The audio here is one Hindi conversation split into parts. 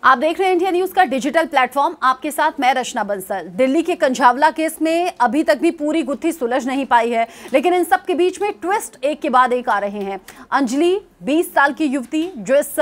आप देख रहे हैं इंडिया न्यूज का डिजिटल प्लेटफॉर्म। आपके साथ मैं रचना बंसल। दिल्ली के कंझावला केस में अभी तक भी पूरी गुत्थी सुलझ नहीं पाई है, लेकिन इन सब के बीच में ट्विस्ट एक के बाद एक आ रहे हैं। अंजलि 20 साल की युवती जो इस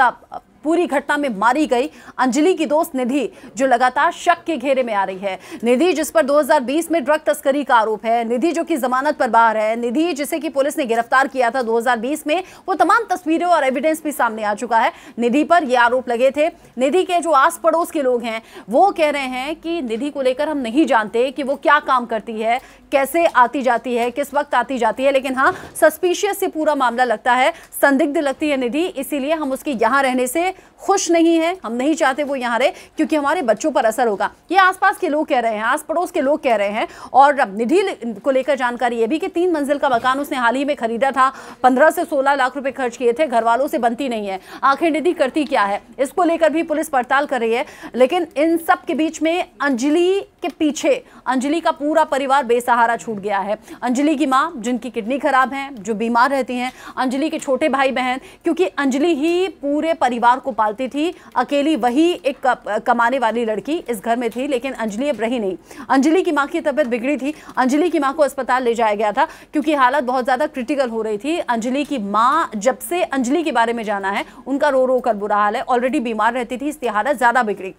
पूरी घटना में मारी गई, अंजलि की दोस्त निधि जो लगातार शक के घेरे में आ रही है। निधि जिस पर 2020 में ड्रग तस्करी का आरोप है, निधि जो कि जमानत पर बाहर है, निधि जिसे कि पुलिस ने गिरफ्तार किया था 2020 में, वो तमाम तस्वीरें और एविडेंस भी सामने आ चुका है। निधि पर ये आरोप लगे थे। निधि के जो आस पड़ोस के लोग हैं वो कह रहे हैं कि निधि को लेकर हम नहीं जानते कि वो क्या काम करती है, कैसे आती जाती है, किस वक्त आती जाती है, लेकिन हाँ, सस्पिशियस से पूरा मामला लगता है, संदिग्ध लगती है निधि, इसीलिए हम उसके यहाँ रहने से खुश नहीं है। हम नहीं चाहते वो यहाँ रहे क्योंकि हमारे बच्चों पर असर होगा। ये आसपास के लोग कह रहे हैं, आस पड़ोस के लोग कह रहे हैं। और निधि को लेकर जानकारी ये भी कि 3 मंजिल का मकान उसने हाल ही में खरीदा था, 15 से 16 लाख रुपए खर्च किए थे, घर वालों से बनती नहीं है। आखिर निधि करती क्या है, इसको लेकर भी पुलिस पड़ताल कर रही है। लेकिन इन सब के बीच में अंजलि के पीछे अंजलि का पूरा परिवार बेसहारा छूट गया है। अंजलि की माँ जिनकी किडनी खराब है, जो बीमार रहती हैं, अंजलि के छोटे भाई बहन, क्योंकि अंजलि ही पूरे परिवार को पालती थी, अकेली वही एक कमाने वाली लड़की इस घर में थी, लेकिन अंजलि अब रही नहीं। अंजलि की माँ की तबीयत बिगड़ी थी, अंजलि की माँ को अस्पताल ले जाया गया था क्योंकि हालत बहुत ज्यादा क्रिटिकल हो रही थी। अंजलि की माँ, जब से अंजलि के बारे में जाना है, उनका रो रो कर बुरा हाल है, ऑलरेडी बीमार रहती थी, इसकी हालत ज्यादा बिगड़ी।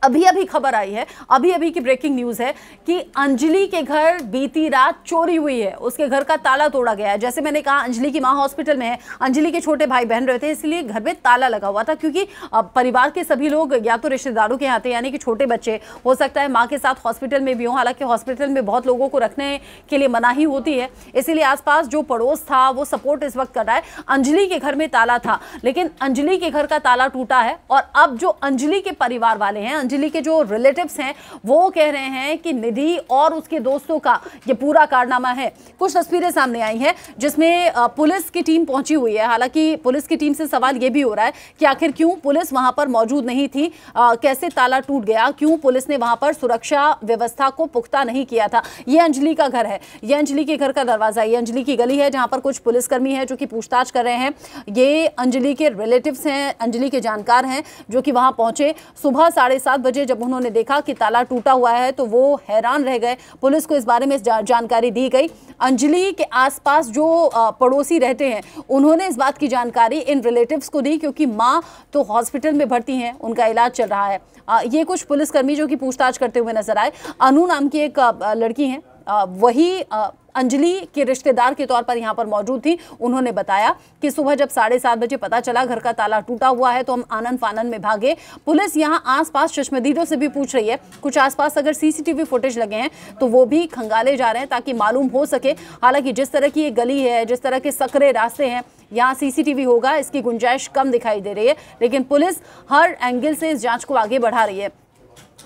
अभी खबर आई है, अभी की ब्रेकिंग न्यूज़ है कि अंजलि के घर बीती रात चोरी हुई है, उसके घर का ताला तोड़ा गया है। जैसे मैंने कहा, अंजलि की माँ हॉस्पिटल में है, अंजलि के छोटे भाई बहन रहते हैं, इसलिए घर में ताला लगा हुआ था क्योंकि परिवार के सभी लोग या तो रिश्तेदारों के यहाँ थे, यानी कि छोटे बच्चे, हो सकता है माँ के साथ हॉस्पिटल में भी हों। हालांकि हॉस्पिटल में बहुत लोगों को रखने के लिए मनाही होती है, इसीलिए आसपास जो पड़ोस था वो सपोर्ट इस वक्त कर रहा है। अंजलि के घर में ताला था, लेकिन अंजलि के घर का ताला टूटा है और अब जो अंजलि के परिवार वाले हैं, अंजलि के जो रिलेटिव्स हैं, वो कह रहे हैं कि निधि और उसके दोस्तों का ये पूरा कारनामा है। कुछ तस्वीरें सामने आई हैं जिसमें पुलिस की टीम पहुंची हुई है। हालांकि पुलिस की टीम से सवाल ये भी हो रहा है कि आखिर क्यों पुलिस वहां पर मौजूद नहीं थी, कैसे ताला टूट गया, क्यों पुलिस ने वहां पर सुरक्षा व्यवस्था को पुख्ता नहीं किया था। ये अंजलि का घर है, ये अंजलि के घर का दरवाजा, ये अंजलि की गली है जहां पर कुछ पुलिसकर्मी है जो कि पूछताछ कर रहे हैं। ये अंजलि के रिलेटिव्स हैं, अंजलि के जानकार हैं जो कि वहां पहुंचे। सुबह 7:30 बजे जब उन्होंने देखा कि ताला टूटा हुआ है तो वो हैरान रह गए। पुलिस को इस बारे में जानकारी दी गई। अंजलि के आसपास जो पड़ोसी रहते हैं उन्होंने इस बात की जानकारी इन रिलेटिव्स को दी क्योंकि माँ तो हॉस्पिटल में भर्ती हैं, उनका इलाज चल रहा है। ये कुछ पुलिसकर्मी जो कि पूछताछ करते हुए नजर आए। अनु नाम की एक लड़की है, वही अंजलि के रिश्तेदार के तौर पर यहाँ पर मौजूद थी। उन्होंने बताया कि सुबह जब 7:30 बजे पता चला घर का ताला टूटा हुआ है तो हम आनन फानन में भागे। पुलिस यहाँ आसपास चश्मदीदों से भी पूछ रही है, कुछ आसपास अगर सीसीटीवी फुटेज लगे हैं तो वो भी खंगाले जा रहे हैं ताकि मालूम हो सके। हालांकि जिस तरह की ये गली है, जिस तरह के सकरे रास्ते हैं, यहाँ सीसीटीवी होगा इसकी गुंजाइश कम दिखाई दे रही है, लेकिन पुलिस हर एंगल से इस जांच को आगे बढ़ा रही है।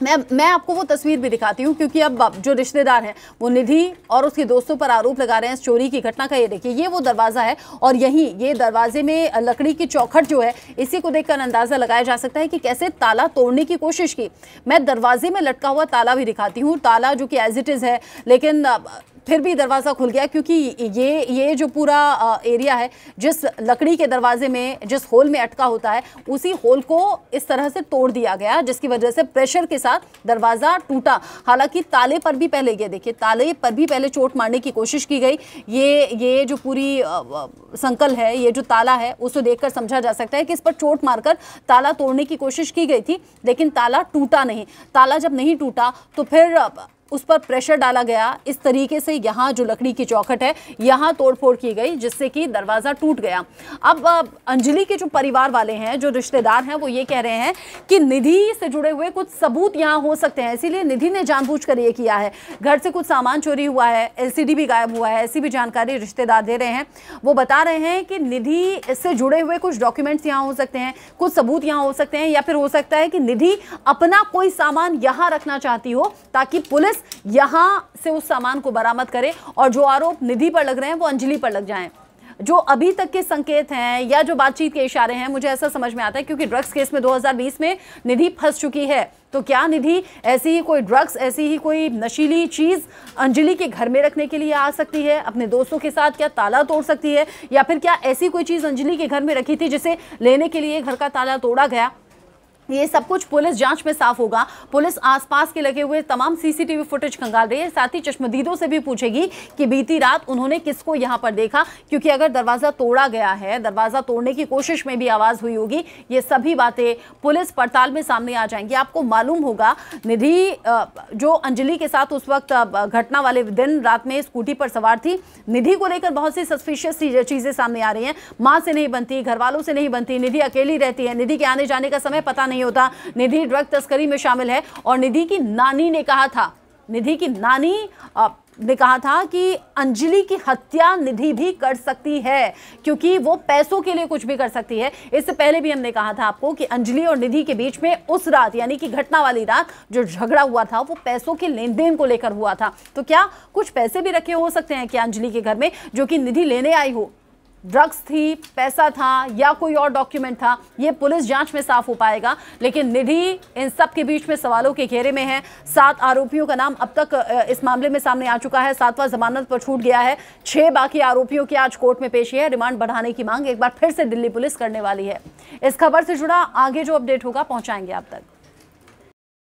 मैं आपको वो तस्वीर भी दिखाती हूँ क्योंकि अब जो रिश्तेदार हैं वो निधि और उसके दोस्तों पर आरोप लगा रहे हैं इस चोरी की घटना का। ये देखिए, ये वो दरवाज़ा है और यहीं ये दरवाजे में लकड़ी की चौखट जो है, इसी को देखकर अंदाज़ा लगाया जा सकता है कि कैसे ताला तोड़ने की कोशिश की। मैं दरवाजे में लटका हुआ ताला भी दिखाती हूँ, ताला जो कि एज इट इज़ है, लेकिन फिर भी दरवाज़ा खुल गया क्योंकि ये जो पूरा एरिया है, जिस लकड़ी के दरवाजे में जिस होल में अटका होता है, उसी होल को इस तरह से तोड़ दिया गया जिसकी वजह से प्रेशर के साथ दरवाज़ा टूटा। हालांकि ताले पर भी पहले, ये देखिए, ताले पर भी पहले चोट मारने की कोशिश की गई। ये जो पूरी संकल है, ये जो ताला है, उसको देखकर समझा जा सकता है कि इस पर चोट मारकर ताला तोड़ने की कोशिश की गई थी, लेकिन ताला टूटा नहीं। ताला जब नहीं टूटा तो फिर उस पर प्रेशर डाला गया। इस तरीके से यहाँ जो लकड़ी की चौखट है, यहाँ तोड़फोड़ की गई जिससे कि दरवाज़ा टूट गया। अब अंजलि के जो परिवार वाले हैं, जो रिश्तेदार हैं, वो ये कह रहे हैं कि निधि से जुड़े हुए कुछ सबूत यहाँ हो सकते हैं, इसीलिए निधि ने जानबूझकर ये किया है। घर से कुछ सामान चोरी हुआ है, LCD भी गायब हुआ है, ऐसी भी जानकारी रिश्तेदार दे रहे हैं। वो बता रहे हैं कि निधि से जुड़े हुए कुछ डॉक्यूमेंट्स यहाँ हो सकते हैं, कुछ सबूत यहाँ हो सकते हैं, या फिर हो सकता है कि निधि अपना कोई सामान यहाँ रखना चाहती हो ताकि पुलिस यहां से उस सामान को बरामद करे और जो आरोप निधि पर लग रहे हैं वो अंजलि पर लग जाएं। जो अभी तक के संकेत हैं या जो बातचीत के इशारे हैं, मुझे ऐसा समझ में आता है क्योंकि ड्रग्स केस में 2020 में निधि फंस चुकी है, तो क्या निधि ऐसी ही कोई ड्रग्स, ऐसी ही कोई नशीली चीज़ अंजलि के घर में रखने के लिए आ सकती है, अपने दोस्तों के साथ क्या ताला तोड़ सकती है, या फिर क्या ऐसी कोई चीज़ अंजलि के घर में रखी थी जिसे लेने के लिए घर का ताला तोड़ा गया? ये सब कुछ पुलिस जांच में साफ होगा। पुलिस आसपास के लगे हुए तमाम सीसीटीवी फुटेज खंगाल रही है, साथ ही चश्मदीदों से भी पूछेगी कि बीती रात उन्होंने किसको यहां पर देखा, क्योंकि अगर दरवाजा तोड़ा गया है, दरवाजा तोड़ने की कोशिश में भी आवाज हुई होगी, ये सभी बातें पुलिस पड़ताल में सामने आ जाएंगी। आपको मालूम होगा निधि जो अंजलि के साथ उस वक्त घटना वाले दिन रात में स्कूटी पर सवार थी, निधि को लेकर बहुत सी सस्पिशियस चीजें सामने आ रही हैं। मां से नहीं बनती, घर वालों से नहीं बनती, निधि अकेली रहती है, निधि के आने जाने का समय पता नहीं होता, निधि ड्रग तस्करी में शामिल है। और निधि की नानी ने कहा था कि अंजलि की हत्या निधि भी कर सकती है, क्योंकि वो पैसों के लिए कुछ भी कर सकती है। इससे पहले भी हमने कहा था आपको कि अंजलि और निधि के बीच में उस रात, यानी कि घटना वाली रात जो झगड़ा हुआ था, वो पैसों के लेन देन को लेकर हुआ था। तो क्या कुछ पैसे भी रखे हो सकते हैं क्या अंजलि के घर में, जो कि निधि लेने आई हो? ड्रग्स थी, पैसा था या कोई और डॉक्यूमेंट था, ये पुलिस जांच में साफ हो पाएगा। लेकिन निधि इन सब के बीच में सवालों के घेरे में है। 7 आरोपियों का नाम अब तक इस मामले में सामने आ चुका है, 7वां जमानत पर छूट गया है। 6 बाकी आरोपियों की आज कोर्ट में पेशी है। रिमांड बढ़ाने की मांग एक बार फिर से दिल्ली पुलिस करने वाली है। इस खबर से जुड़ा आगे जो अपडेट होगा पहुंचाएंगे आप तक।